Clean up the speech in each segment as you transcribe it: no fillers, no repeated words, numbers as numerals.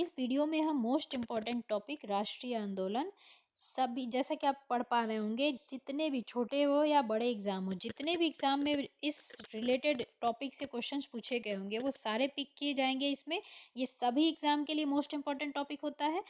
इस वीडियो में हम मोस्ट इम्पॉर्टेंट टॉपिक राष्ट्रीय आंदोलन सभी, जैसा कि आप पढ़ पा रहे होंगे, जितने भी छोटे हो या बड़े एग्जाम हो, जितने भी एग्जाम में इस रिलेटेड टॉपिक से क्वेश्चंस पूछे गए होंगे वो सारे पिक किए जाएंगे इसमें। ये सभी एग्जाम के लिए मोस्ट इम्पॉर्टेंट टॉपिक होता है।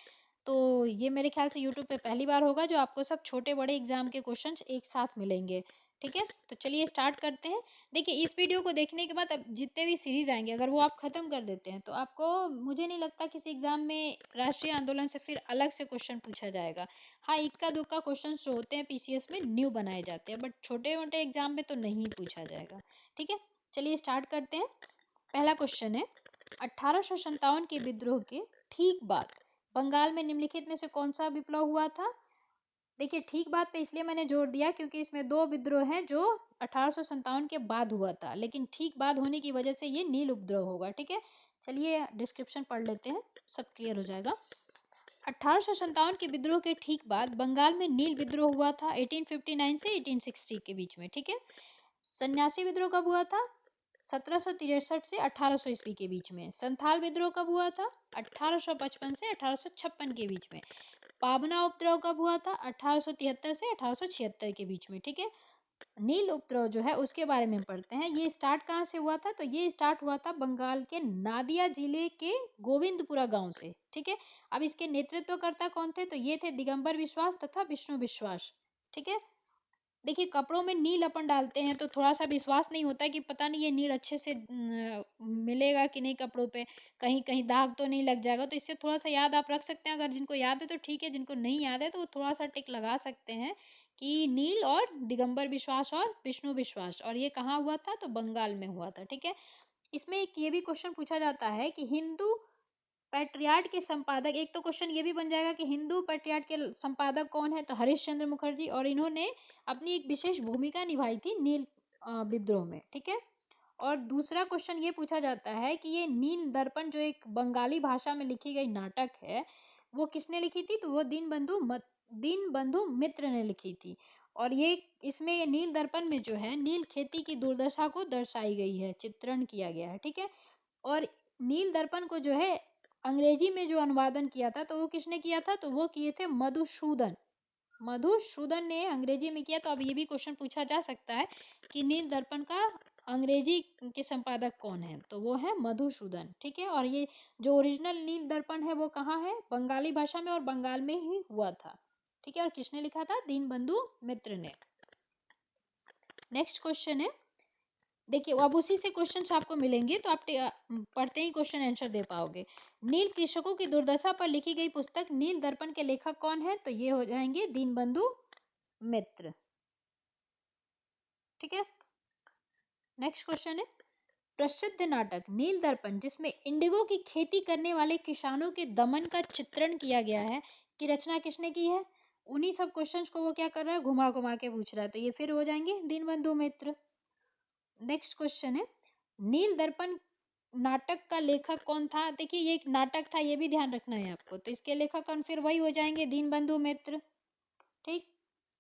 तो ये मेरे ख्याल से यूट्यूब पे पहली बार होगा जो आपको सब छोटे बड़े एग्जाम के क्वेश्चंस एक साथ मिलेंगे। ठीक है, तो चलिए स्टार्ट करते हैं। देखिए, इस वीडियो को देखने के बाद अब जितने भी सीरीज आएंगे अगर वो आप खत्म कर देते हैं तो आपको, मुझे नहीं लगता किसी एग्जाम में राष्ट्रीय आंदोलन से फिर अलग से क्वेश्चन पूछा जाएगा। हाँ, इक्का दुक्का क्वेश्चन जो होते हैं पीसीएस में न्यू बनाए जाते हैं, बट छोटे मोटे एग्जाम में तो नहीं पूछा जाएगा। ठीक है, चलिए स्टार्ट करते हैं। पहला क्वेश्चन है, 1857 के विद्रोह के ठीक बाद बंगाल में निम्नलिखित में से कौन सा विप्लव हुआ था? देखिए, ठीक बात पे इसलिए मैंने जोर दिया क्योंकि इसमें दो विद्रोह हैं जो 1857 के बाद हुआ था, लेकिन ठीक बाद होने की वजह से ये नील उपद्रव होगा। ठीक है, चलिए डिस्क्रिप्शन पढ़ लेते हैं, सब क्लियर हो जाएगा। 1857 के विद्रोह के ठीक बाद बंगाल में नील विद्रोह हुआ था 1859 से 1860 के बीच में। ठीक है, सन्यासी विद्रोह कब हुआ था? 1763 से 1800 ईस्वी के बीच में। संथाल विद्रोह कब हुआ था? 1855 से 1856 के बीच में। पाबना उपद्रव कब हुआ था? 1873 से 1876 के बीच में। ठीक है, नील उपद्रव जो है उसके बारे में पढ़ते हैं। ये स्टार्ट कहाँ से हुआ था? तो ये स्टार्ट हुआ था बंगाल के नादिया जिले के गोविंदपुरा गांव से। ठीक है, अब इसके नेतृत्वकर्ता कौन थे? तो ये थे दिगंबर विश्वास तथा विष्णु विश्वास। ठीक है, देखिए, कपड़ों में नील अपन डालते हैं तो थोड़ा सा विश्वास नहीं होता कि पता नहीं ये नील अच्छे से मिलेगा कि नहीं कपड़ों पे, कहीं कहीं दाग तो नहीं लग जाएगा। तो इससे थोड़ा सा याद आप रख सकते हैं, अगर जिनको याद है तो ठीक है, जिनको नहीं याद है तो वो थोड़ा सा टिक लगा सकते हैं कि नील और दिगंबर विश्वास और विष्णु विश्वास, और ये कहाँ हुआ था? तो बंगाल में हुआ था। ठीक है, इसमें एक ये भी क्वेश्चन पूछा जाता है कि हिंदू पैट्रियार्ट के संपादक, एक तो क्वेश्चन ये भी बन जाएगा कि हिंदू पैट्रियार्ट के संपादक कौन है? तो हरीश चंद्र मुखर्जी, और इन्होंने अपनी एक विशेष भूमिका निभाई थी नील विद्रोह में। ठीक है, और दूसरा क्वेश्चन ये पूछा जाता है कि ये नील दर्पण जो एक बंगाली भाषा में लिखी गई नाटक है वो किसने लिखी थी? तो वो दीनबंधु मित्र ने लिखी थी। और ये इसमें ये नील दर्पण में जो है नील खेती की दुर्दशा को दर्शाई गई है, चित्रण किया गया है। ठीक है, और नील दर्पण को जो है अंग्रेजी में जो अनुवादन किया था तो वो किसने किया था? तो वो किए थे मधुसूदन। मधुसूदन ने अंग्रेजी में किया। तो अब ये भी क्वेश्चन पूछा जा सकता है कि नील दर्पण का अंग्रेजी के संपादक कौन है? तो वो है मधुसूदन। ठीक है, और ये जो ओरिजिनल नील दर्पण है वो कहाँ है? बंगाली भाषा में और बंगाल में ही हुआ था। ठीक है, और किसने लिखा था? दीनबंधु मित्र ने। नेक्स्ट क्वेश्चन है, देखिए अब उसी से क्वेश्चन आपको मिलेंगे तो आप पढ़ते ही क्वेश्चन आंसर दे पाओगे। नील कृषकों की दुर्दशा पर लिखी गई पुस्तक नील दर्पण के लेखक कौन है? तो ये हो जाएंगे दीनबंधु मित्र। ठीक है, नेक्स्ट क्वेश्चन है, प्रसिद्ध नाटक नील दर्पण जिसमें इंडिगो की खेती करने वाले किसानों के दमन का चित्रण किया गया है की रचना किसने की है? उन्हीं सब क्वेश्चंस को वो क्या कर रहा है? घुमा घुमा के पूछ रहा है। तो ये फिर हो जाएंगे दीनबंधु मित्र। नेक्स्ट क्वेश्चन है, नील दर्पण नाटक का लेखक कौन था? देखिए, ये एक नाटक था, ये भी ध्यान रखना है आपको। तो इसके लेखक कौन? फिर वही हो जाएंगे दीनबंधु मित्र। ठीक,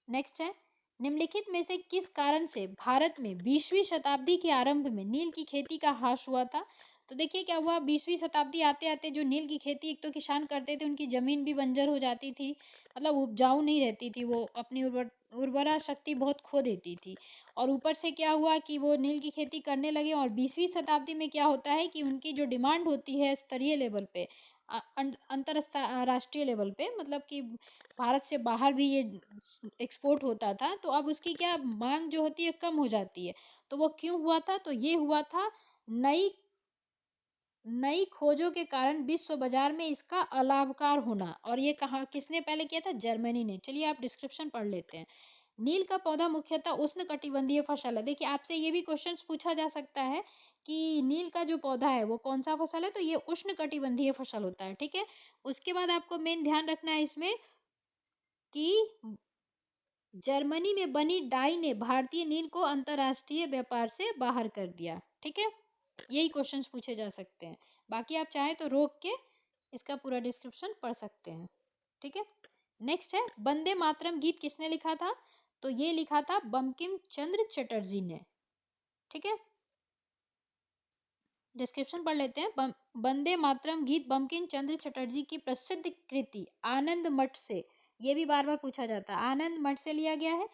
नेक्स्ट है, निम्नलिखित में से किस कारण से भारत में 20वीं शताब्दी के आरंभ में नील की खेती का ह्रास हुआ था? तो देखिए क्या हुआ, 20वीं शताब्दी आते आते जो नील की खेती एक तो किसान करते थे उनकी जमीन भी बंजर हो जाती थी, मतलब उपजाऊ नहीं रहती थी, वो अपनी उर्वरा शक्ति बहुत खो देती थी। और ऊपर से क्या हुआ कि वो नील की खेती करने लगे, और 20वीं शताब्दी में क्या होता है कि उनकी जो डिमांड होती है स्तरीय लेवल पे, अंतरराष्ट्रीय लेवल पे, मतलब कि भारत से बाहर भी ये एक्सपोर्ट होता था, तो अब उसकी क्या मांग जो होती है कम हो जाती है। तो वो क्यों हुआ था? तो ये हुआ था नई नई खोजों के कारण विश्व बाजार में इसका अलाभकार होना। और ये कहा किसने पहले किया था? जर्मनी ने। चलिए आप डिस्क्रिप्शन पढ़ लेते हैं। नील का पौधा मुख्यतः उष्ण कटिबंधीय फसल है। देखिए, आपसे ये भी क्वेश्चन पूछा जा सकता है कि नील का जो पौधा है वो कौन सा फसल है? तो ये उष्ण कटिबंधीय फसल होता है। ठीक है, उसके बाद आपको मेन ध्यान रखना है इसमें कि जर्मनी में बनी डाई ने भारतीय नील को अंतरराष्ट्रीय व्यापार से बाहर कर दिया। ठीक है, यही क्वेश्चंस पूछे जा सकते हैं। बाकी आप चाहें तो रोक के इसका पूरा डिस्क्रिप्शन पढ़ सकते हैं। ठीक है, नेक्स्ट है, वंदे मातरम गीत किसने लिखा था? तो ये लिखा था बंकिम चंद्र चटर्जी ने। ठीक है, डिस्क्रिप्शन पढ़ लेते हैं। वंदे मातरम गीत बंकिम चंद्र चटर्जी की प्रसिद्ध कृति आनंद मठ से, ये भी बार बार पूछा जाता है, आनंद मठ से लिया गया है।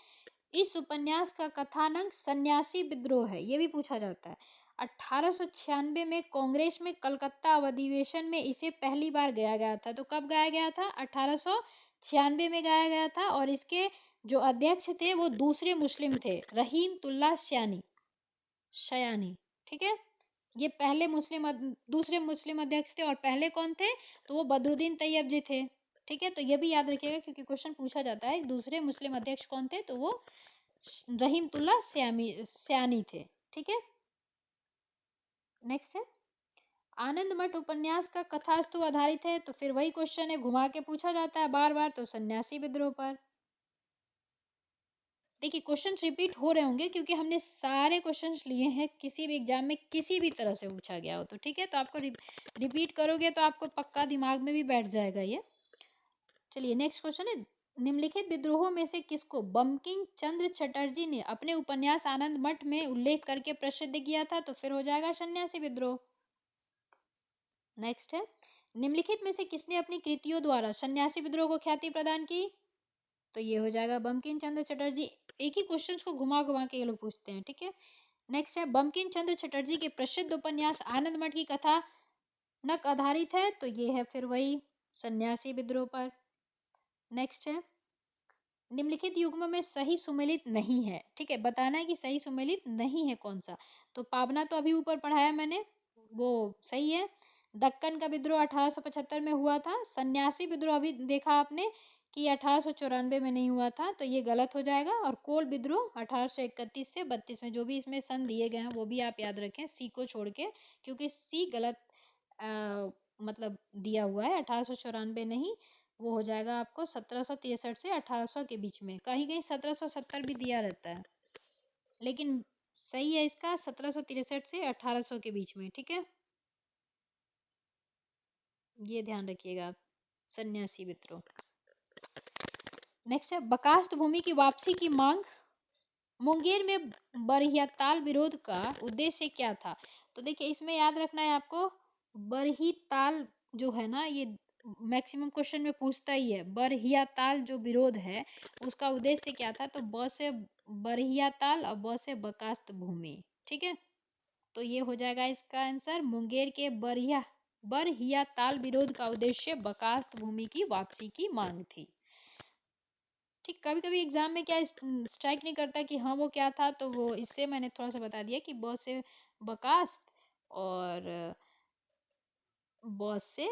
इस उपन्यास का कथानक सन्यासी विद्रोह है, ये भी पूछा जाता है। 1896 में कांग्रेस में कलकत्ता अधिवेशन में इसे पहली बार गाया गया था। तो कब गाया गया था? 1896 में गाया गया था। और इसके जो अध्यक्ष थे वो दूसरे मुस्लिम थे, रहीमतुल्लाह सयानी, शयानी। ठीक है, ये पहले दूसरे मुस्लिम अध्यक्ष थे। और पहले कौन थे? तो वो बदरुद्दीन तैयब जी थे। ठीक है, तो ये भी याद रखिएगा क्योंकि क्वेश्चन पूछा जाता है दूसरे मुस्लिम अध्यक्ष कौन थे, तो वो रहीमतुल्लाह सयानी थे। ठीक है, नेक्स्ट है, आनंद मठ उपन्यास का कथास्तु आधारित है। तो फिर वही क्वेश्चन है, घुमा के पूछा जाता है बार बार, तो सन्यासी विद्रोह पर। देखिए क्वेश्चंस रिपीट हो रहे होंगे क्योंकि हमने सारे क्वेश्चंस लिए हैं, किसी भी एग्जाम में किसी भी तरह से पूछा गया हो तो। ठीक है, तो आपको रिपीट करोगे तो आपको पक्का दिमाग में भी बैठ जाएगा ये। चलिए नेक्स्ट क्वेश्चन है, निम्नलिखित विद्रोहों में से किसको बंकिम चंद्र चटर्जी ने अपने उपन्यास आनंद मठ में उल्लेख करके प्रसिद्ध किया था? तो फिर हो जाएगा सन्यासी विद्रोह। नेक्स्ट है, निम्नलिखित में से किसने अपनी कृतियों द्वारा सन्यासी विद्रोह को ख्याति प्रदान की? तो ये हो जाएगा बंकिम चंद्र चटर्जी। एक ही क्वेश्चंस को घुमा घुमा के ये लोग पूछते हैं। ठीक है, नेक्स्ट है, बंकिम चंद्र चटर्जी के प्रसिद्ध उपन्यास आनंद मठ की कथा नक आधारित है। तो ये है फिर वही सन्यासी विद्रोह पर। नेक्स्ट है, निम्नलिखित युग्म में सही सुमेलित नहीं है। ठीक है, बताना है कि सही सुमेलित नहीं है कौन सा। तो पावना तो अभी ऊपर पढ़ाया मैंने, वो सही है। दक्कन का विद्रोह 1875 में हुआ था। सन्यासी विद्रोह अभी देखा आपने कि 1894 में नहीं हुआ था, तो ये गलत हो जाएगा। और कोल विद्रोह 1831 से 32 में, जो भी इसमें सन दिए गए हैं वो भी आप याद रखें सी को छोड़ के, क्योंकि सी गलत मतलब दिया हुआ है, 1894 नहीं, वो हो जाएगा आपको 1763 से 1800 के बीच में। कहीं कहीं 1770 भी दिया रहता है, लेकिन सही है इसका 1763 से 1800 के बीच में। ठीक है, ये ध्यान रखिएगा आप, सन्यासी विद्रोह। नेक्स्ट है, बकास्त भूमि की वापसी की मांग, मुंगेर में बरहिया ताल विरोध का उद्देश्य क्या था? तो देखिए इसमें याद रखना है आपको, बरही ताल जो है ना, ये मैक्सिमम क्वेश्चन में पूछता ही है। बरहिया ताल जो विरोध है उसका उद्देश्य क्या था? तो ब से बरहिया ताल और ब से बकास्त भूमि। ठीक है, तो ये हो जाएगा इसका आंसर, मुंगेर के बरहिया ताल विरोध का उद्देश्य बकास्त भूमि की वापसी की मांग थी। ठीक, कभी कभी एग्जाम में क्या स्ट्राइक नहीं करता कि हाँ वो क्या था, तो वो इससे मैंने थोड़ा सा बता दिया कि ब से बकास्त और ब से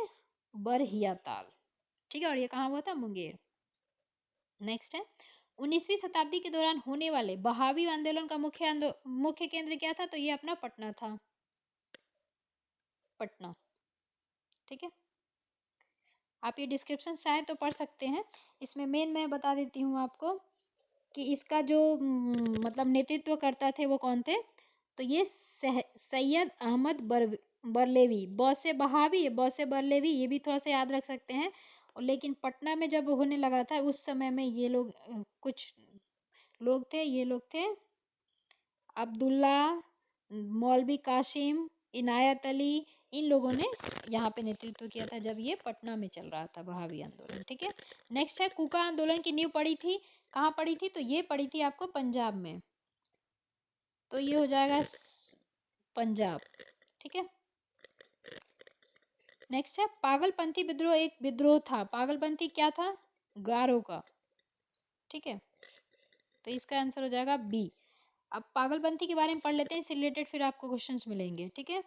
बरहिया ताल। ठीक है, और ये कहाँ हुआ था? मुंगेर। नेक्स्ट है, 19वीं शताब्दी के दौरान होने वाले बहावी आंदोलन का मुख्य केंद्र क्या था? तो ये अपना पटना था, पटना। ठीक है, आप ये डिस्क्रिप्शन चाहे तो पढ़ सकते हैं। इसमें मेन मैं बता देती हूँ आपको कि इसका जो मतलब नेतृत्व करता थे वो कौन थे। तो ये सैयद अहमद बरलेवी, ब से बहावी, ब से बरलेवी, ये भी थोड़ा सा याद रख सकते हैं। और लेकिन पटना में जब होने लगा था उस समय में ये लोग कुछ लोग थे, ये लोग थे अब्दुल्ला, मौलवी कासिम, इनायत अली, इन लोगों ने यहाँ पे नेतृत्व किया था जब ये पटना में चल रहा था बहावी आंदोलन। ठीक है, नेक्स्ट है, कूका आंदोलन की नींव पड़ी थी, कहाँ पड़ी थी? तो ये पड़ी थी आपको पंजाब में, तो ये हो जाएगा पंजाब। ठीक है, नेक्स्ट है, पागलपंथी विद्रोह एक विद्रोह था, पागलपंथी क्या था? गारो का। ठीक है, तो इसका आंसर हो जाएगा बी। अब पागलपंथी के बारे में पढ़ लेते हैं, इससे रिलेटेड फिर आपको क्वेश्चंस मिलेंगे। ठीक है,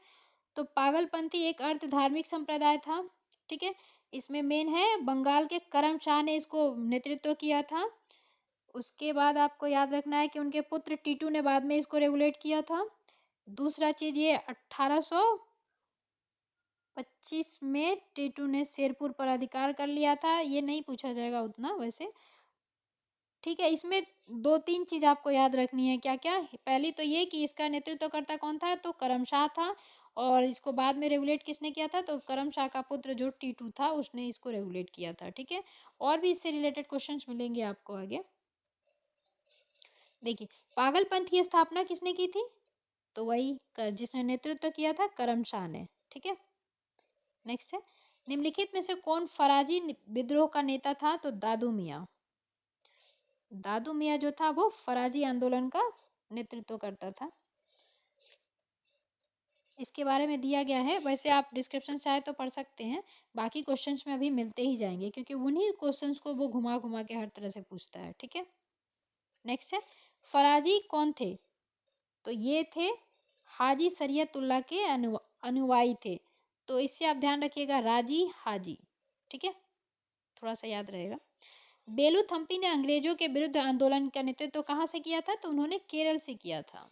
तो पागलपंथी एक अर्ध धार्मिक संप्रदाय था। ठीक है, इसमें मेन है बंगाल के करम शाह ने इसको नेतृत्व किया था। उसके बाद आपको याद रखना है कि उनके पुत्र टीटू ने बाद में इसको रेगुलेट किया था। दूसरा चीज, ये 1825 में टीटू ने शेरपुर पर अधिकार कर लिया था, ये नहीं पूछा जाएगा उतना वैसे। ठीक है, इसमें दो तीन चीज आपको याद रखनी है। क्या क्या? पहली तो ये कि इसका नेतृत्वकर्ता कौन था? तो करमशाह था। और इसको बाद में रेगुलेट किसने किया था? तो करमशाह का पुत्र जो टीटू था उसने इसको रेगुलेट किया था। ठीक है, और भी इससे रिलेटेड क्वेश्चंस मिलेंगे आपको आगे। देखिए, पागलपंथ की स्थापना किसने की थी? तो वही जिसने नेतृत्व किया था करमशाह ने। ठीक है, नेक्स्ट है, निम्नलिखित में से कौन फराजी विद्रोह का नेता था? तो दादू मियाँ। दादू मियाँ जो था वो फराजी आंदोलन का नेतृत्व करता था। इसके बारे में दिया गया है, वैसे आप डिस्क्रिप्शन चाहे तो पढ़ सकते हैं, बाकी क्वेश्चंस में अभी मिलते ही जाएंगे क्योंकि उन्हीं क्वेश्चंस को वो घुमा घुमा के हर तरह से पूछता है। ठीक है, नेक्स्ट है, फराजी कौन थे? तो ये थे हाजी शरीयतुल्लाह के अनुयायी थे। तो इससे आप ध्यान रखिएगा, राजी हाजी। ठीक है, थोड़ा सा याद रहेगा। बेलू थम्पी ने अंग्रेजों के विरुद्ध आंदोलन का नेतृत्व कहाँ से किया था? तो उन्होंने केरल से किया था।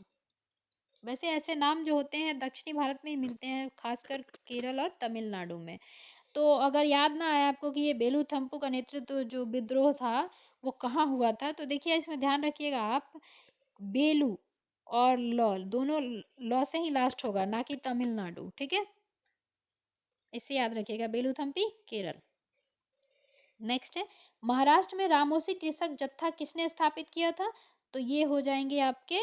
वैसे ऐसे नाम जो होते हैं दक्षिणी भारत में ही मिलते हैं, खासकर केरल और तमिलनाडु में। तो अगर याद ना आए आपको कि ये बेलू थम्पू का नेतृत्व जो विद्रोह था वो कहाँ हुआ था, तो देखिए इसमें ध्यान रखिएगा आप, बेलू और लॉ दोनों लॉ से ही लास्ट होगा, ना कि तमिलनाडु। ठीक है, इसे याद रखिएगा, बेलूथम्पी केरल। नेक्स्ट है, महाराष्ट्र में रामोसी कृषक जत्था किसने स्थापित किया था? तो ये हो जाएंगे आपके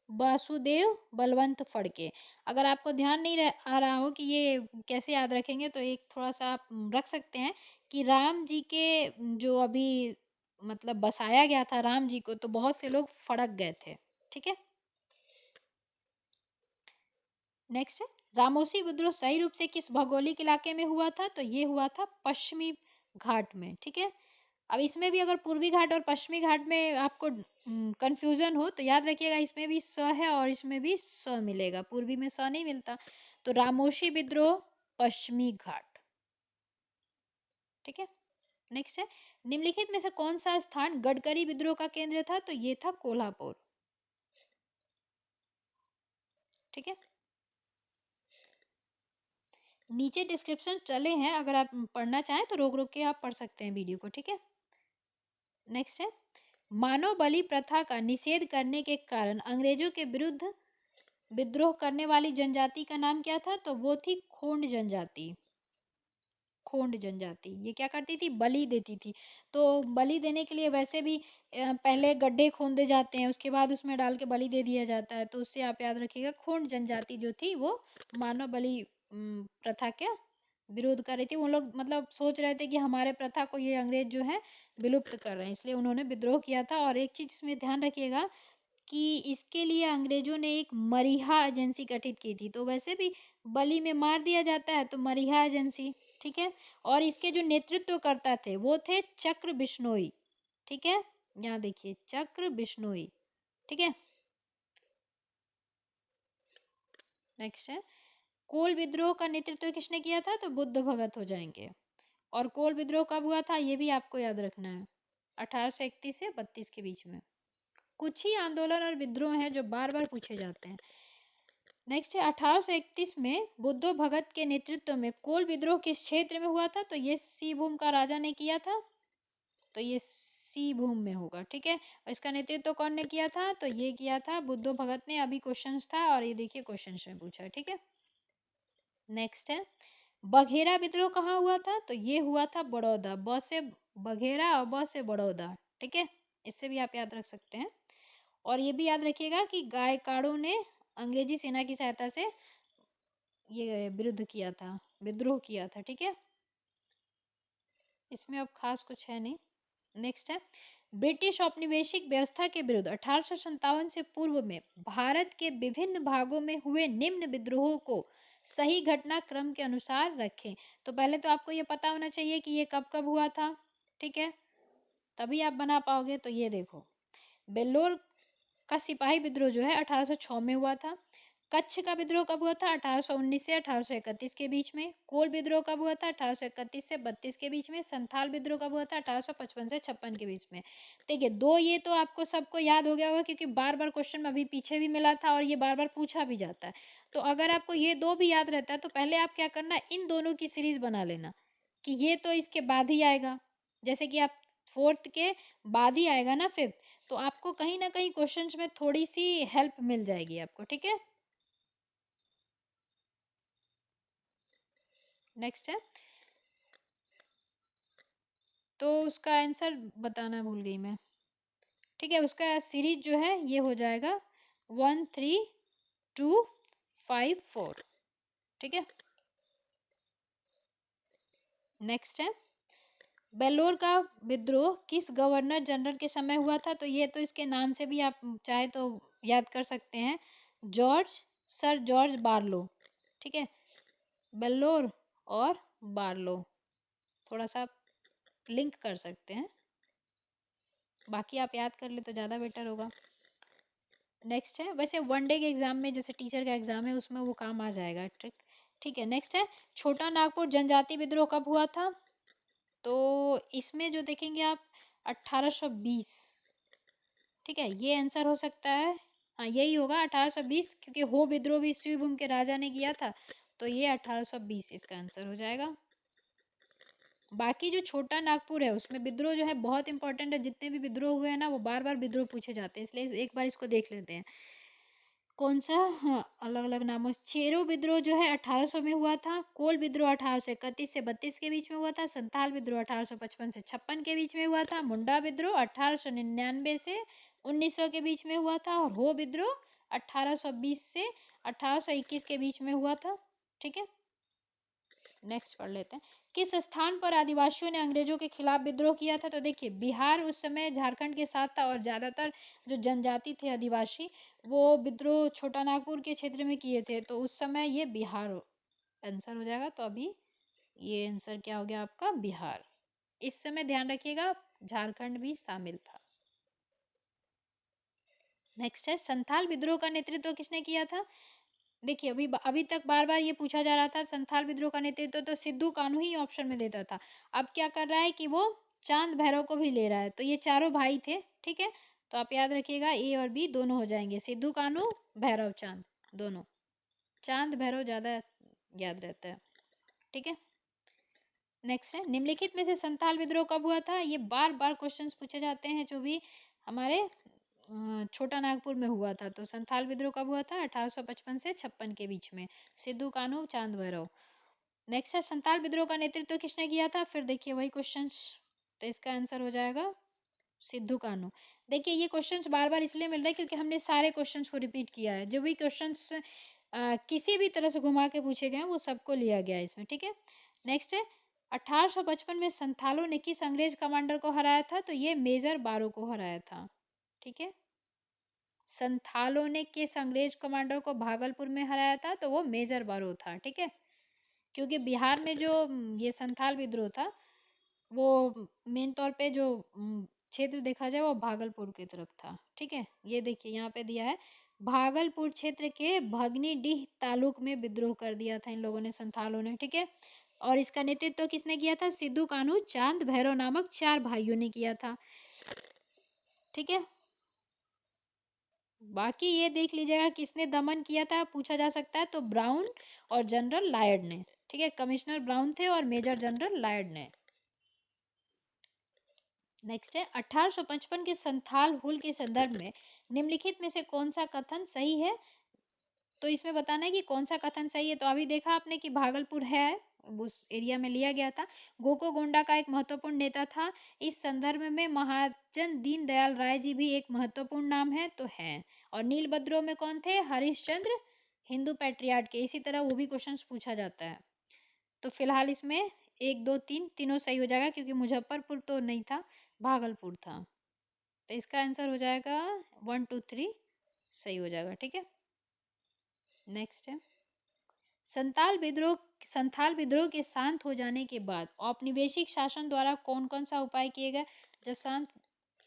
वासुदेव बलवंत फड़के। अगर आपको ध्यान नहीं आ रहा हो कि ये कैसे याद रखेंगे, तो एक थोड़ा सा आप रख सकते हैं कि राम जी के जो अभी मतलब बसाया गया था राम जी को, तो बहुत से लोग फड़क गए थे। ठीक है, नेक्स्ट है, रामोसी विद्रोह सही रूप से किस भौगोलिक इलाके में हुआ था? तो ये हुआ था पश्चिमी घाट में। ठीक है, अब इसमें भी अगर पूर्वी घाट और पश्चिमी घाट में आपको कंफ्यूजन हो तो याद रखिएगा, इसमें भी स है और इसमें भी स मिलेगा, पूर्वी में स नहीं मिलता। तो रामोशी विद्रोह पश्चिमी घाट। ठीक है, नेक्स्ट है, निम्नलिखित में से कौन सा स्थान गडकरी विद्रोह का केंद्र था? तो ये था कोल्हापुर। ठीक है, नीचे डिस्क्रिप्शन चले हैं, अगर आप पढ़ना चाहें तो रोक रोक के आप पढ़ सकते हैं वीडियो को। ठीक है, नेक्स्ट है, मानव बलि प्रथा का निषेध करने के कारण अंग्रेजों के विरुद्ध विद्रोह करने वाली जनजाति का नाम क्या था? तो वो थी खोंड जनजाति। खोंड जनजाति ये क्या करती थी? बलि देती थी। तो बलि देने के लिए वैसे भी पहले गड्ढे खोदे जाते हैं, उसके बाद उसमें डाल के बलि दे दिया जाता है। तो उससे आप याद रखिएगा, खोंड जनजाति जो थी वो मानव बलि प्रथा के विरोध कर रही थी। वो लोग मतलब सोच रहे थे कि हमारे प्रथा को ये अंग्रेज जो है विलुप्त कर रहे हैं, इसलिए उन्होंने विद्रोह किया था। और एक चीज इसमें ध्यान रखिएगा कि इसके लिए अंग्रेजों ने एक मरीहा एजेंसी गठित की थी। तो वैसे भी बलि में मार दिया जाता है, तो मरीहा एजेंसी। ठीक है, और इसके जो नेतृत्व करता थे वो थे चक्र बिश्नोई। ठीक है, यहाँ देखिए चक्र बिश्नोई। ठीक है, नेक्स्ट है, कोल विद्रोह का नेतृत्व किसने किया था? तो बुद्ध भगत हो जाएंगे। और कोल विद्रोह कब हुआ था ये भी आपको याद रखना है, 1831 से 32 के बीच में। कुछ ही आंदोलन और विद्रोह हैं जो बार बार पूछे जाते हैं। नेक्स्ट है, 1831 में बुद्धो भगत के नेतृत्व में कोल विद्रोह किस क्षेत्र में हुआ था? तो ये सिंहभूम का राजा ने किया था। तो ये सिंहभूम में होगा। ठीक है, और इसका नेतृत्व कौन ने किया था? तो ये किया था बुद्धो भगत ने। अभी क्वेश्चंस था और ये देखिए क्वेश्चंस में पूछा है। ठीक है, नेक्स्ट है, बघेरा विद्रोह कहाँ हुआ था? तो ये हुआ था बड़ौदा। ब से बघेरा और ब से बड़ौदा। ठीक है, इससे भी आप याद रख सकते हैं। और ये भी याद रखिएगा कि गायकाड़ों ने अंग्रेजी सेना की सहायता से ये विरुद्ध किया था, विद्रोह किया था। ठीक है, इसमें अब खास कुछ है नहीं। नेक्स्ट है, ब्रिटिश औपनिवेशिक व्यवस्था के विरुद्ध 1857 से पूर्व में भारत के विभिन्न भागों में हुए निम्न विद्रोहों को सही घटनाक्रम के अनुसार रखें। तो पहले तो आपको ये पता होना चाहिए कि ये कब कब हुआ था। ठीक है, तभी आप बना पाओगे। तो ये देखो, बेल्लोर का सिपाही विद्रोह जो है 1806 में हुआ था। कच्छ का विद्रोह कब हुआ था? 1819 से 1831 के बीच में। कोल विद्रोह कब हुआ था? 1831 से 32 के बीच में। संथाल विद्रोह कब हुआ था? 1855 से 56 के बीच में। देखिए दो ये तो आपको सबको याद हो गया होगा क्योंकि बार बार क्वेश्चन में अभी पीछे भी मिला था और ये बार बार पूछा भी जाता है। तो अगर आपको ये दो भी याद रहता है तो पहले आप क्या करना, इन दोनों की सीरीज बना लेना कि ये तो इसके बाद ही आएगा, जैसे कि आप फोर्थ के बाद ही आएगा ना फिफ्थ, तो आपको कहीं ना कहीं क्वेश्चंस में थोड़ी सी हेल्प मिल जाएगी आपको। ठीक है, नेक्स्ट है, तो उसका आंसर बताना भूल गई मैं। ठीक है, उसका सीरीज जो है ये हो जाएगा 1 3 2 5 4। ठीक है, नेक्स्ट है बेल्लोर का विद्रोह किस गवर्नर जनरल के समय हुआ था? तो ये तो इसके नाम से भी आप चाहे तो याद कर सकते हैं, सर जॉर्ज बारलो। ठीक है, बेल्लोर और बारलो थोड़ा सा लिंक कर सकते हैं, बाकी आप याद कर ले तो ज़्यादा बेटर होगा। नेक्स्ट है, वैसे वनडे के एग्जाम में जैसे टीचर का एग्जाम है उसमें वो काम आ जाएगा ट्रिक। ठीक है, नेक्स्ट है छोटा नागपुर जनजाति विद्रोह कब हुआ था? तो इसमें जो देखेंगे आप 1820। ठीक है, ये आंसर हो सकता है, हाँ यही होगा 1820, क्योंकि हो विद्रोह भी शिवभूम के राजा ने किया था, तो ये 1820 इसका आंसर हो जाएगा। बाकी जो छोटा नागपुर है उसमें विद्रोह जो है बहुत इंपॉर्टेंट है, जितने भी विद्रोह हुए हैं ना वो बार बार विद्रोह पूछे जाते हैं, इसलिए एक बार इसको देख लेते हैं। कौन सा, हाँ अलग अलग नामों, चेरो विद्रोह जो है 1800 में हुआ था, कोल विद्रोह 1831 से 32 के बीच में हुआ था, संथाल विद्रोह 1855 से 56 के बीच में हुआ था, मुंडा विद्रोह 1899 से 1900 के बीच में हुआ था, और हो विद्रोह 1820 से 1821 के बीच में हुआ था। ठीक है, नेक्स्ट पढ़ लेते हैं, किस स्थान पर आदिवासियों ने अंग्रेजों के खिलाफ विद्रोह किया था? तो देखिए बिहार उस समय झारखंड के साथ था, और ज्यादातर जो जनजाति थे आदिवासी वो विद्रोह छोटा नागपुर के क्षेत्र में किए थे, तो उस समय ये बिहार आंसर हो जाएगा। तो अभी ये आंसर क्या हो गया आपका, बिहार। इस समय ध्यान रखिएगा झारखंड भी शामिल था। नेक्स्ट है संथाल विद्रोह का नेतृत्व किसने किया था? देखिए अभी अभी तक बार बार ये पूछा जा रहा था, संथाल विद्रोह का नेतृत्व तो सिद्धू कान्हू ही ऑप्शन में देता था, अब क्या कर रहा है कि वो चांद भैरव को भी ले रहा है, तो ये चारों भाई थे। ठीक है, तो आप याद रखिएगा ए और बी दोनों हो जाएंगे, सिद्धू कान्हू भैरव चांद दोनों, चांद भैरव ज्यादा याद रहता है। ठीक है, नेक्स्ट है निम्नलिखित में से संथाल विद्रोह कब हुआ था? ये बार बार क्वेश्चंस पूछे जाते हैं जो भी हमारे छोटा नागपुर में हुआ था। तो संथाल विद्रोह कब हुआ था? 1855 से 56 के बीच में, सिद्धू कान्हू चांद भैरव। नेक्स्ट है संथाल विद्रोह का नेतृत्व किसने किया था? फिर देखिए वही क्वेश्चंस, तो इसका आंसर हो जाएगा सिद्धू कान्हू। देखिए ये क्वेश्चंस बार बार इसलिए मिल रहे हैं क्योंकि हमने सारे क्वेश्चंस को रिपीट किया है, जो भी क्वेश्चंस किसी भी तरह से घुमा के पूछे गए हैं वो सबको लिया गया है इसमें। ठीक है, नेक्स्ट है 1855 में संथालों ने किस अंग्रेज कमांडर को हराया था? तो ये मेजर बारो को हराया था। ठीक है, संथालों ने किस अंग्रेज कमांडर को भागलपुर में हराया था? तो वो मेजर बारो था। ठीक है, क्योंकि बिहार में जो ये संथाल विद्रोह था वो मेन तौर पे जो क्षेत्र देखा जाए वो भागलपुर की तरफ था। ठीक है, ये देखिए यहाँ पे दिया है भागलपुर क्षेत्र के भगनीडीह तालुक में विद्रोह कर दिया था इन लोगों ने, संथालों ने। ठीक है, और इसका नेतृत्व किसने किया था? सिद्धू कान्हू चांद भैरव नामक 4 भाइयों ने किया था। ठीक है, बाकी ये देख लीजिएगा किसने दमन किया था पूछा जा सकता है, तो ब्राउन और जनरल लायड ने। ठीक है, कमिश्नर ब्राउन थे और मेजर जनरल लायड ने। नेक्स्ट है 1855 के संथाल हुल के संदर्भ में निम्नलिखित में से कौन सा कथन सही है? तो इसमें बताना है कि कौन सा कथन सही है। तो अभी देखा आपने कि भागलपुर है उस एरिया में लिया गया था, गोको गोंडा का एक महत्वपूर्ण नेता था, इस संदर्भ में महाजन दीनदयाल राय जी भी एक महत्वपूर्ण नाम है, तो है। और नीलभद्रों में कौन थे? हरिश्चंद्र, हिंदू पैट्रियार्ट के। इसी तरह वो भी क्वेश्चन पूछा जाता है। तो फिलहाल इसमें 1 2 3 तीनों सही हो जाएगा, क्योंकि मुजफ्फरपुर तो नहीं था, भागलपुर था। तो इसका आंसर हो जाएगा 1 2 3 सही हो जाएगा। ठीक है, नेक्स्ट है संथाल विद्रोह के शांत हो जाने के बाद औपनिवेशिक शासन द्वारा कौन कौन सा उपाय किए गए? जब शांत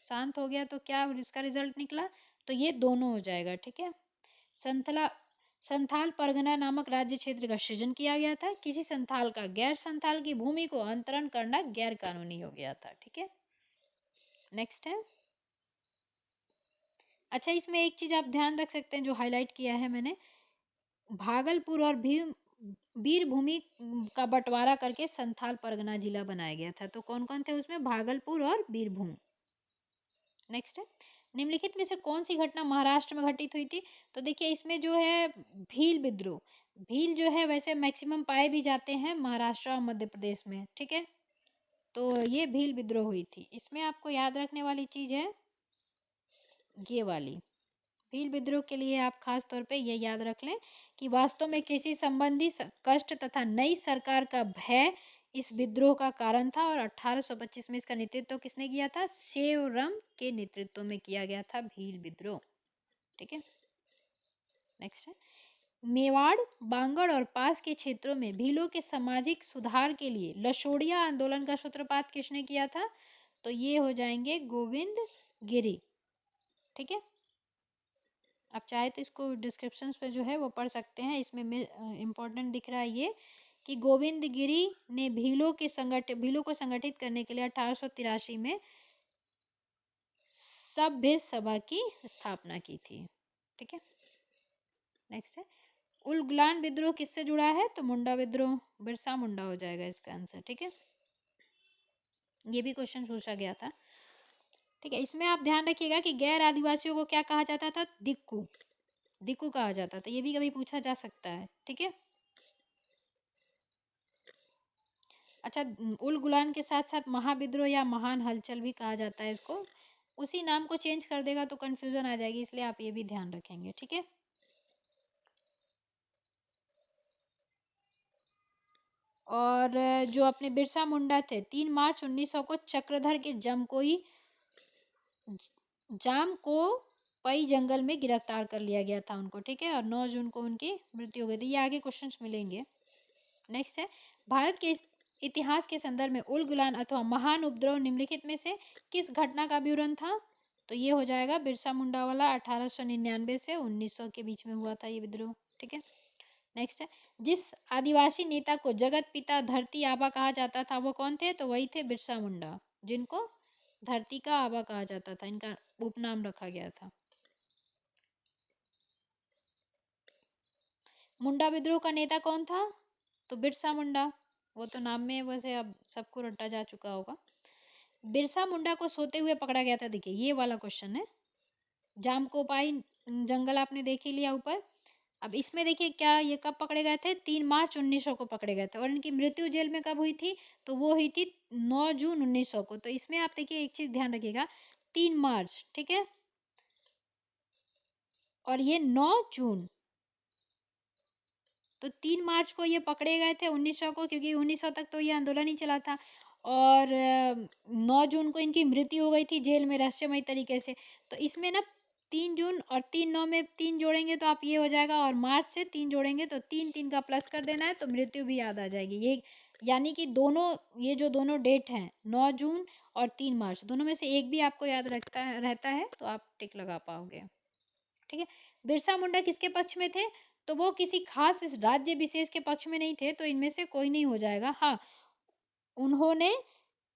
शांत हो गया तो क्या इसका रिजल्ट निकला? तो ये दोनों हो जाएगा। ठीक है, संथला संथाल परगना नामक राज्य क्षेत्र का सृजन किया गया था, किसी संथाल का गैर संथाल की भूमि को अंतरण करना गैर कानूनी हो गया था। ठीक है, नेक्स्ट है, अच्छा इसमें एक चीज आप ध्यान रख सकते हैं जो हाईलाइट किया है मैंने, भागलपुर और भीम वीरभूमि का बंटवारा करके संथाल परगना जिला बनाया गया था। तो कौन कौन थे उसमें? भागलपुर और बीरभूम। नेक्स्ट है निम्नलिखित में से कौन सी घटना महाराष्ट्र में घटित हुई थी? तो देखिए इसमें जो है भील विद्रोह, भील जो है वैसे मैक्सिमम पाए भी जाते हैं महाराष्ट्र और मध्य प्रदेश में। ठीक है, तो ये भील विद्रोह हुई थी। इसमें आपको याद रखने वाली चीज है ये वाली, भील विद्रोह के लिए आप खास तौर पे ये याद रख लें कि वास्तव में कृषि संबंधी कष्ट तथा नई सरकार का भय इस विद्रोह का कारण था और 1825 में इसका नेतृत्व किसने किया था? सेवरम के नेतृत्व में किया गया था भील विद्रोह। ठीक है, नेक्स्ट है मेवाड़, बांगड़ और पास के क्षेत्रों में भीलों के सामाजिक सुधार के लिए लशोड़िया आंदोलन का सूत्रपात किसने किया था? तो ये हो जाएंगे गोविंद गिरी। ठीक है, आप चाहे तो इसको डिस्क्रिप्शन पे जो है वो पढ़ सकते हैं, इसमें इम्पोर्टेंट दिख रहा है ये कि गोविंद गिरी ने भीलों को संगठित करने के लिए 1883 में सभ्य सभा की स्थापना की थी। ठीक है, नेक्स्ट है उलगुलान विद्रोह किससे जुड़ा है? तो मुंडा विद्रोह, बिरसा मुंडा हो जाएगा इसका आंसर। ठीक है, ये भी क्वेश्चन पूछा गया था। ठीक है, इसमें आप ध्यान रखिएगा कि गैर आदिवासियों को क्या कहा जाता था? दिक्कू, दिक्कू कहा जाता था, ये भी कभी पूछा जा सकता है। ठीक है, अच्छा उल गुलान के साथ साथ महाविद्रोह या महान हलचल भी कहा जाता है इसको, उसी नाम को चेंज कर देगा तो कंफ्यूजन आ जाएगी, इसलिए आप ये भी ध्यान रखेंगे। ठीक है, और जो अपने बिरसा मुंडा थे 3 मार्च 1900 को चक्रधर के जाम को पई जंगल में गिरफ्तार कर लिया गया था उनको। ठीक है, और 9 जून को उनकी मृत्यु हो गई थी। ये आगे क्वेश्चंस मिलेंगे। नेक्स्ट है भारत के इतिहास के संदर्भ में उल गुलान अथवा महान उपद्रव निम्नलिखित में से किस घटना का विवरण था? तो ये हो जाएगा बिरसा मुंडा वाला, 1899 से 1900 के बीच में हुआ था ये विद्रोह। ठीक है, नेक्स्ट है जिस आदिवासी नेता को जगत पिता धरती आबा कहा जाता था वो कौन थे? तो वही थे बिरसा मुंडा, जिनको धरती का आबा कहा जाता था, इनका उपनाम रखा गया था। मुंडा विद्रोह का नेता कौन था? तो बिरसा मुंडा, वो तो नाम में वैसे अब सबको रटा जा चुका होगा। बिरसा मुंडा को सोते हुए पकड़ा गया था, देखिए ये वाला क्वेश्चन है। जामकोपाई जंगल आपने देख ही लिया ऊपर। अब इसमें देखिए क्या ये कब पकड़े गए थे? 3 मार्च 1900 को पकड़े गए थे, और इनकी मृत्यु जेल में कब हुई थी? तो वो हुई थी 9 जून 1900 को। तो इसमें आप देखिए एक चीज ध्यान रखिएगा, 3 मार्च, ठीक है, और ये 9 जून, तो 3 मार्च को ये पकड़े गए थे 1900 को, क्योंकि 1900 तक तो ये आंदोलन ही चला था, और 9 जून को इनकी मृत्यु हो गई थी जेल में रहस्यमय तरीके से। तो इसमें ना 3 जून और 3 9 में 3 जोड़ेंगे तो आप ये हो जाएगा, और मार्च से 3 जोड़ेंगे तो 3 3 का प्लस कर देना है, तो मृत्यु भी याद आ जाएगी। ये यानी कि दोनों, ये जो दोनों डेट हैं 9 जून और 3 मार्च, दोनों में से एक भी आपको याद रहता है तो आप टिक लगा पाओगे। ठीक है, बिरसा मुंडा किसके पक्ष में थे? तो वो किसी खास इस राज्य विशेष के पक्ष में नहीं थे, तो इनमें से कोई नहीं हो जाएगा। हाँ, उन्होंने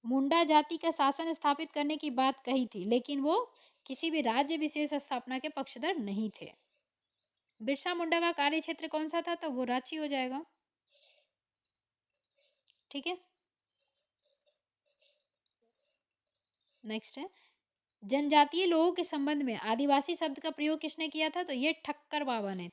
मुंडा जाति का शासन स्थापित करने की बात कही थी, लेकिन वो किसी भी राज्य विशेष स्थापना के पक्षधर नहीं थे। बिरसा मुंडा का कार्य क्षेत्र कौन सा था? तो वो रांची हो जाएगा। ठीक है, नेक्स्ट है जनजातीय लोगों के संबंध में आदिवासी शब्द का प्रयोग किसने किया था? तो ये ठक्कर बाबा ने,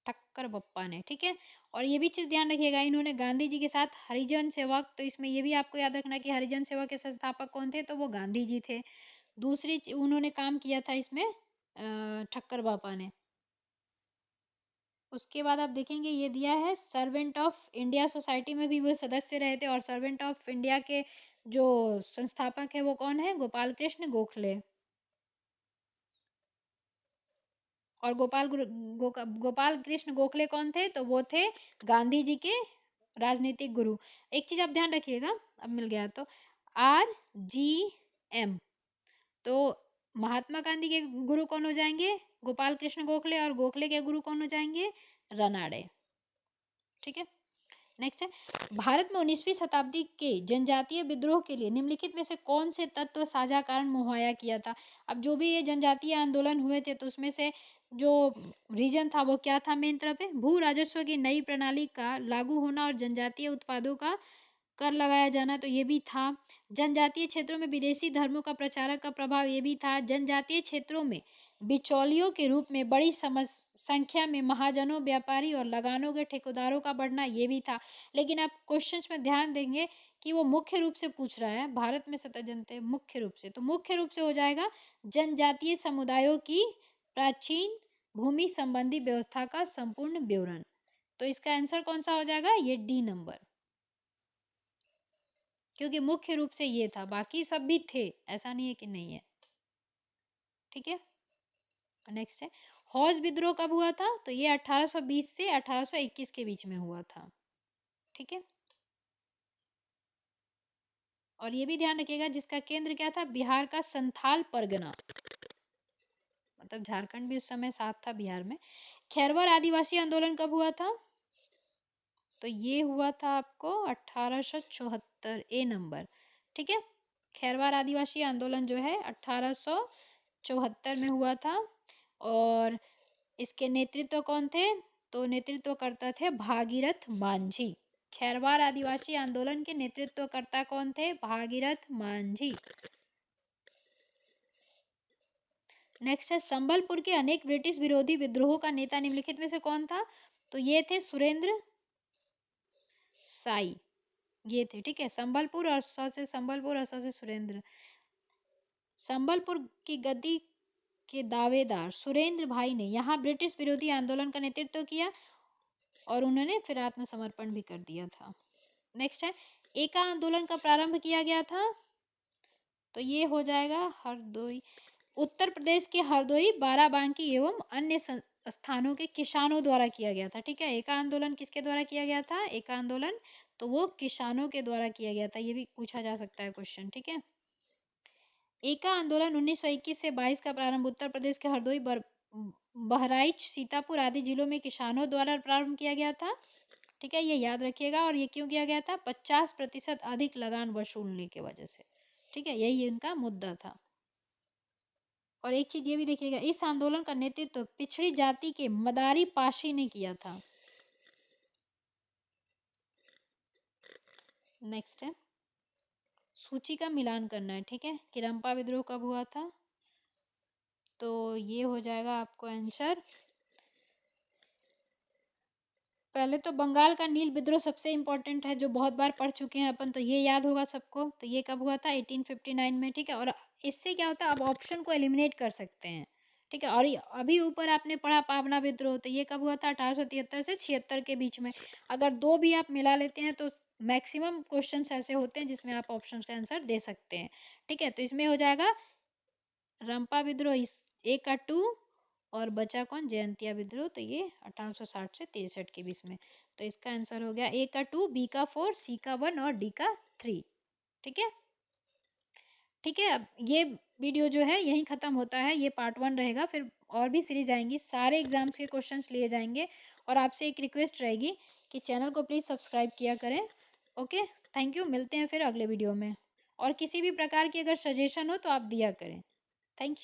ठक्कर बप्पा ने। ठीक है, और ये भी चीज ध्यान रखिएगा, इन्होंने गांधी जी के साथ हरिजन सेवा, तो इसमें ये भी आपको याद रखना कि हरिजन सेवा के संस्थापक कौन थे? तो वो गांधी जी थे। दूसरी उन्होंने काम किया था इसमें ठक्कर बापा ने। उसके बाद आप देखेंगे ये दिया है सर्वेंट ऑफ इंडिया सोसाइटी में भी वो सदस्य रहे थे, और सर्वेंट ऑफ इंडिया के जो संस्थापक है वो कौन है? गोपाल कृष्ण गोखले। और गोपाल कृष्ण गोखले कौन थे? तो वो थे गांधी जी के राजनीतिक गुरु। एक चीज आप ध्यान रखिएगा, अब मिल गया तो RGM, तो महात्मा गांधी के गुरु कौन हो जाएंगे? गोपाल कृष्ण गोखले, और गोखले के गुरु कौन हो जाएंगे? रनाड़े। ठीक है, नेक्स्ट है भारत में 19वीं शताब्दी के जनजातीय विद्रोह के लिए निम्नलिखित में से कौन से तत्व साझा कारण मुहैया किया था? अब जो भी ये जनजातीय आंदोलन हुए थे तो उसमें से जो रीजन था वो क्या था? मेन तरफ है भू राजस्व की नई प्रणाली का लागू होना और जनजातीय उत्पादों का कर लगाया जाना, तो ये भी था। जनजातीय क्षेत्रों में विदेशी धर्मों का प्रचारक का प्रभाव, ये भी था। जनजातीय क्षेत्रों में बिचौलियों के रूप में बड़ी संख्या में महाजनों, व्यापारी और लगानों के ठेकेदारों का बढ़ना, ये भी था। लेकिन आप क्वेश्चंस में ध्यान देंगे कि वो मुख्य रूप से पूछ रहा है भारत में सत्ता जनते मुख्य रूप से, तो मुख्य रूप से हो जाएगा जनजातीय समुदायों की प्राचीन भूमि संबंधी व्यवस्था का संपूर्ण विवरण। तो इसका आंसर कौन सा हो जाएगा? ये डी नंबर। क्योंकि मुख्य रूप से ये था, बाकी सब भी थे, ऐसा नहीं है कि नहीं है। ठीक है, नेक्स्ट है हौज विद्रोह कब हुआ था, तो ये 1820 से 1821 के बीच में हुआ था। ठीक है, और ये भी ध्यान रखिएगा जिसका केंद्र क्या था, बिहार का संथाल परगना, मतलब झारखंड भी उस समय साथ था बिहार में। खैरवार आदिवासी आंदोलन कब हुआ था, तो ये हुआ था आपको 1874, ए नंबर। ठीक है, खैरवार आदिवासी आंदोलन जो है 1874 में हुआ था। और इसके नेतृत्व कौन थे, तो नेतृत्वकर्ता थे भागीरथ मांझी। खैरवार आदिवासी आंदोलन के नेतृत्वकर्ता कौन थे, भागीरथ मांझी। नेक्स्ट है संबलपुर के अनेक ब्रिटिश विरोधी विद्रोहों का नेता निम्नलिखित में से कौन था, तो ये थे सुरेंद्र साई, ये थे। ठीक है, संबलपुर और स से संबलपुर और स से सुरेंद्र। संबलपुर की गद्दी के दावेदार सुरेंद्र भाई ने यहाँ ब्रिटिश विरोधी आंदोलन का नेतृत्व किया और उन्होंने फिर आत्मसमर्पण भी कर दिया था। नेक्स्ट है एका आंदोलन का प्रारंभ किया गया था, तो ये हो जाएगा हरदोई, उत्तर प्रदेश के हरदोई, बाराबांकी एवं अन्य स्थानों के किसानों द्वारा किया गया था। ठीक है, एका आंदोलन किसके द्वारा किया गया था, एका आंदोलन तो वो किसानों के द्वारा किया गया था, ये भी पूछा जा सकता है क्वेश्चन। ठीक है, एका आंदोलन 1921 से 22 का प्रारंभ उत्तर प्रदेश के हरदोई, बहराइच, सीतापुर आदि जिलों में किसानों द्वारा प्रारंभ किया गया था। ठीक है, ये याद रखिएगा। और ये क्यों किया गया था, 50% अधिक लगान वसूलने की वजह से। ठीक है, यही इनका मुद्दा था। और एक चीज ये भी देखिएगा, इस आंदोलन का नेतृत्व पिछड़ी जाति के मदारी पाशी ने किया था। नेक्स्ट है सूची का मिलान करना है। ठीक है, किरंपा विद्रोह कब हुआ था, तो ये हो जाएगा आपको आंसर, पहले तो बंगाल का नील विद्रोह सबसे इंपॉर्टेंट है, जो बहुत बार पढ़ चुके हैं अपन, तो ये याद होगा सबको। तो ये कब हुआ था, 1859 में। ठीक है, और इससे क्या होता है, अब ऑप्शन को एलिमिनेट कर सकते हैं। ठीक है, और अभी ऊपर आपने पढ़ा पावना विद्रोह, तो ये कब हुआ था, 1873 से 76 के बीच में। अगर दो भी आप मिला लेते हैं तो मैक्सिमम क्वेश्चंस ऐसे होते हैं जिसमें आप ऑप्शन का आंसर दे सकते हैं। ठीक है, तो इसमें हो जाएगा रंपा विद्रोह, इस ए का 2, और बचा कौन, जयंतिया विद्रोह, तो ये 1860 से 63 के बीच में। तो इसका आंसर हो गया ए का 2, बी का 4, सी का 1 और डी का 3। ठीक है, ठीक है, अब ये वीडियो जो है यहीं खत्म होता है, ये पार्ट 1 रहेगा, फिर और भी सीरीज आएंगी, सारे एग्जाम्स के क्वेश्चंस लिए जाएंगे। और आपसे एक रिक्वेस्ट रहेगी कि चैनल को प्लीज सब्सक्राइब किया करें। ओके, थैंक यू, मिलते हैं फिर अगले वीडियो में। और किसी भी प्रकार की अगर सजेशन हो तो आप दिया करें। Thank you.